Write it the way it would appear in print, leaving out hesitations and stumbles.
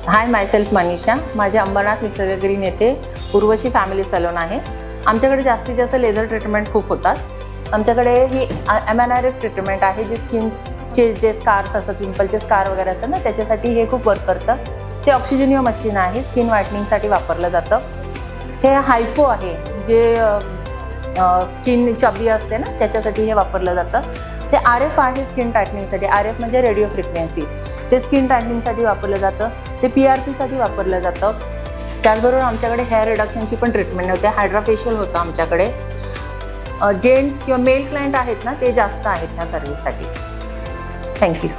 हाय, myself Manisha. माझे अंबरनाथ निसर्ग green येथे उर्वशी फॅमिली सलून आहे. आमच्याकडे जास्तीत जास्त लेझर ट्रीटमेंट खूप होतात. आमच्याकडे ही MNRF ट्रीटमेंट आहे, जे स्किनचे जे स्कार्स असतात, पिंपलचे स्कार वगैरे असतात ना, त्याच्यासाठी हे खूप वर्क करतं. ते ऑक्सिजनिओ मशीन आहे, स्किन व्हाईटनिंगसाठी वापरलं जातं. हे हायफो आहे, जे स्किन चबी असते ना, त्याच्यासाठी हे वापरलं जातं. ते RF आहे, स्किन टायटनिंगसाठी. RF म्हणजे रेडिओ फ्रिक्वेन्सी, ते स्किन टायटनिंगसाठी वापरलं जातं. ते PRPसाठी वापरलं जातं. त्याचबरोबर आमच्याकडे हेअर रिडक्शनची पण ट्रीटमेंट होते. हायड्रा फेशियल होतं आमच्याकडे. जेंट्स किंवा मेल क्लायंट आहेत ना, ते जास्त आहेत ह्या सर्व्हिससाठी. थँक्यू.